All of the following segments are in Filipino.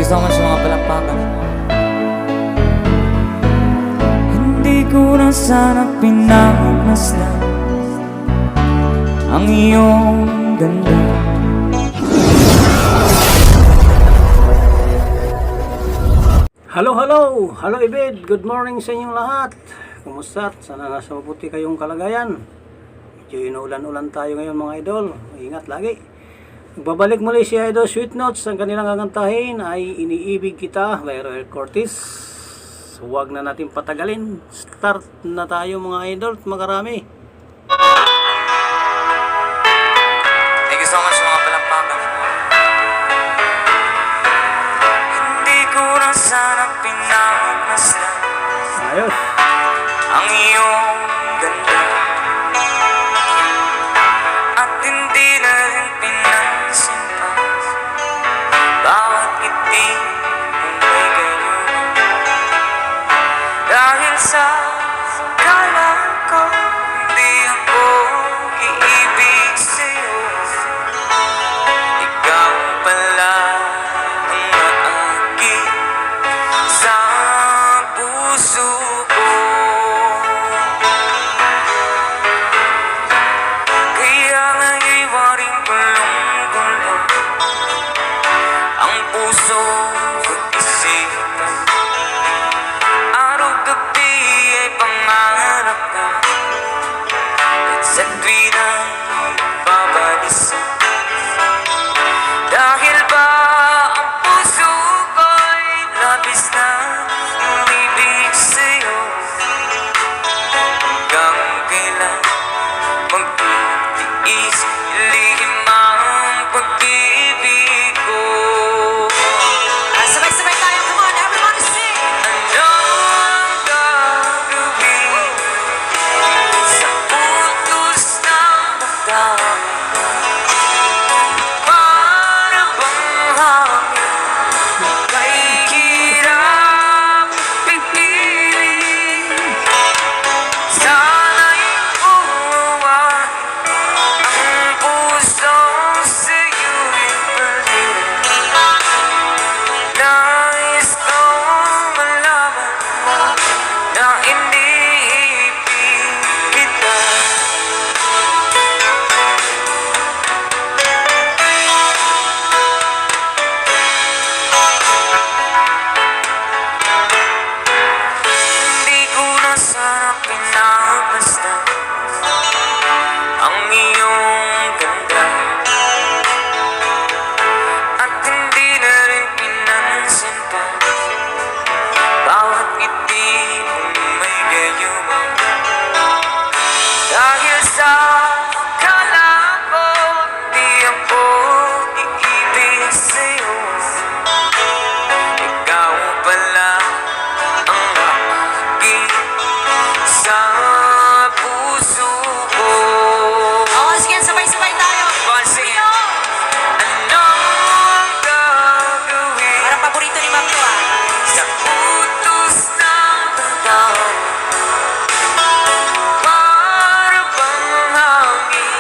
you so much mga palakpakan. Hindi ko na sana pinagmasdan ang iyong ganda. Hello Ibid, good morning sa inyong lahat. Kumusta? Sana nasa mabuti kayong kalagayan. Medyo inuulan-ulan tayo ngayon mga idol. Ingat lagi. Nagbabalik muli si Idol Sweet Notes. Ang kanilang gagantahin ay Iniibig Kita by Royal Curtis. Huwag na natin patagalin. Start na tayo mga idol at makarami. Thank you so much mga palakpakan. Hindi ko na sana pinagmasdan Ayos. ang iyong ganda, at hindi na rin pinansin pa bawat ngiti mong may ganyan. Dahil sa kala ko hindi ako iibig sa'yo, ikaw pala ang naakit sa puso ko. Kaya nga'y waring gulong-gulong ang puso at isipan. Araw-gabi ay pangarap ka, at sa tuwirang babalisan. Dahil ba ang puso ko'y labis na umibig sa'yo, hanggang kailan magtitiis lihim ang pag-ibig ko. Sabay-sabay tayo, come on, everybody sing! Anong gagawin sa utos ng damdamin? Para bang hangin kay hirap pipili? Sana'y uwan ang puso sa'yo'y balik. Nais kong malaman mo na iniibig kita. Hindi ko na sana pinagmasdan ang iyong ganda, at hindi na rin pinansin pa bawat ngiti mong may gayuma. Dahil sa akala ko di ako iibig sa'yo, ikaw pala ang aakit sa puso ko. Once again, sabay-sabay tayo! Once again. Anong gagawin Parang paborito ni Ma'am to ah. sa utos ng damdamin? Para bang hangin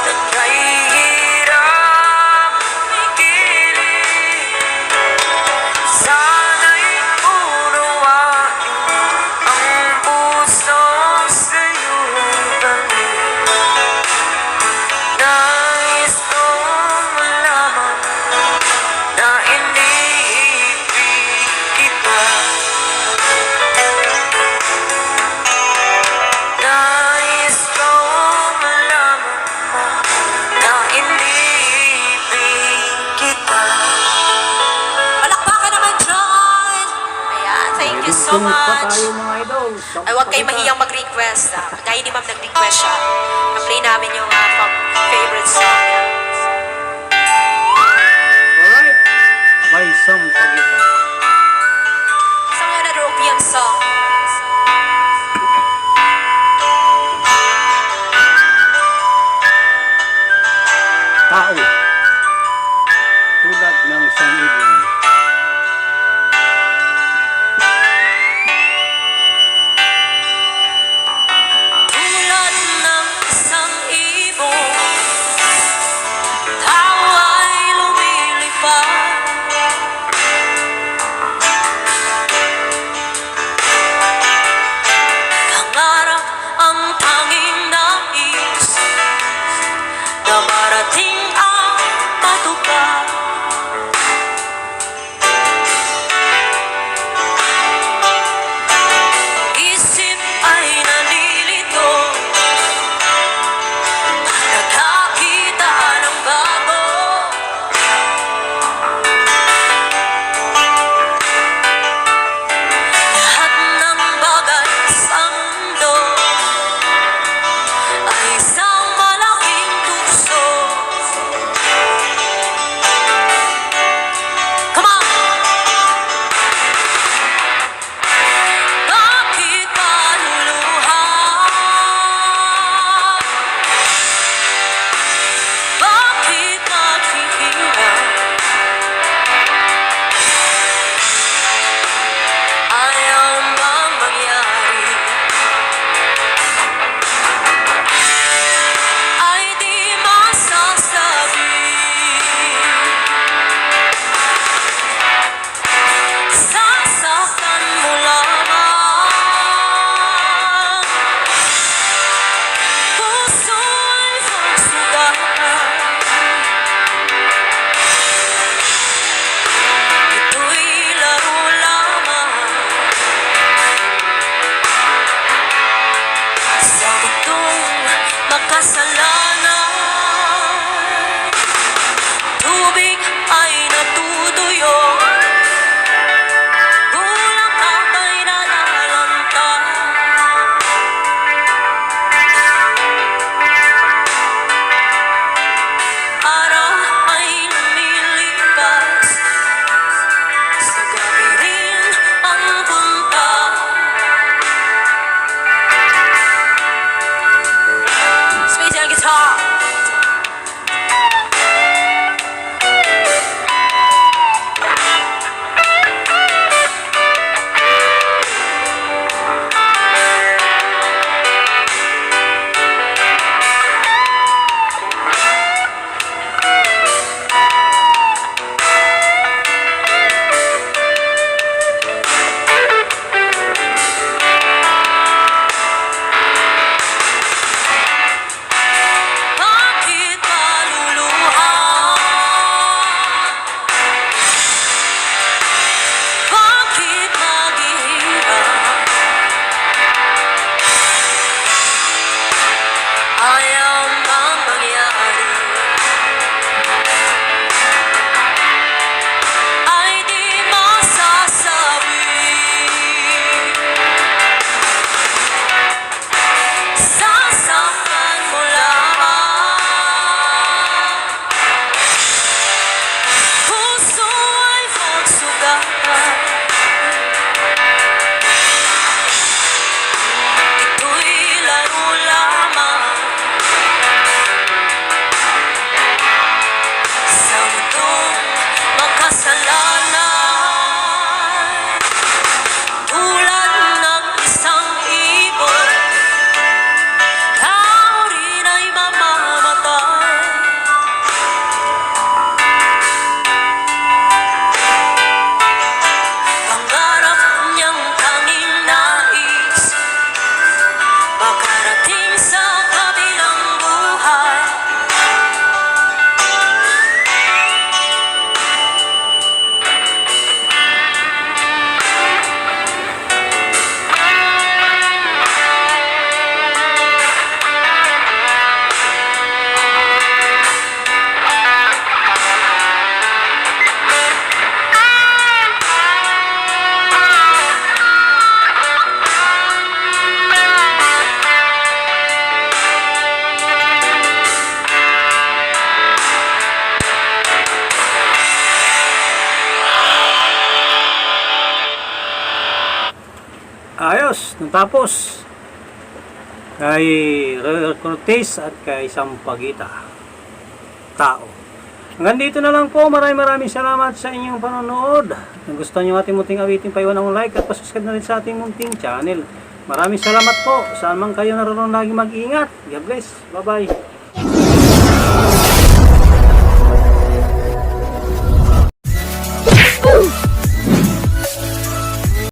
na kay hirap igiling? Sana'y unawain ang puso sa'yo'y balik. Nais kong malaman na iniibig kita. Nais kong malaman mo na iniibig kita. Palakpakan naman, John! Ayan, thank you so Kumusta much. tayo mga idol? Ay, huwag kayo mahiyang mag-request. Gaya ni Ma'am nag-request siya. Na-play namin yung favorite song niya. Alright. By some pagita. Isang yun na European song. Tao. Tulad ng isang ibon. Tulad ng isang ibon, darating ang patupad. Isip ay nalilito, nagkakita ng bago. Lahat ng bagay sa mundo ay isang malaking tukso. Come on! Bakit maluluha? Bakit naghihirap? Ayaw bang mangyari? Ay di masasabi. Sasaktan mo lamang. Puso ay pagsugatan. Ito'y laro lamang sa mundong makasalanan. Tubig ay natutuyo, kulang ay nalalanta. Araw ay lumilipas, sa gabi rin ang punta. Space and guitar. Bakit maluluha? Bakit maghihirap? Ayaw bang mangyari? Ay di masasabi. Sasaktan mo lamang. Puso ay pagsugatan. Ito'y laro lamang sa mundong makasalanan. Tulad ng isang ibon, tao rin ay mamamatay. Pangarap niyang tanging nais, makarating sa kabilang buhay. Ayos, natapos. Kay Roel Cortez at kay Sampaguita. Tao. Hanggang dito na lang po. Maraming salamat sa inyong panonood. Kung gusto nyo ating munting awitin, paiwan ng like at pasubscribe na rin sa ating munting channel. Maraming salamat po. Saan man kayo naroon, lagi mag-ingat. God bless. Bye-bye.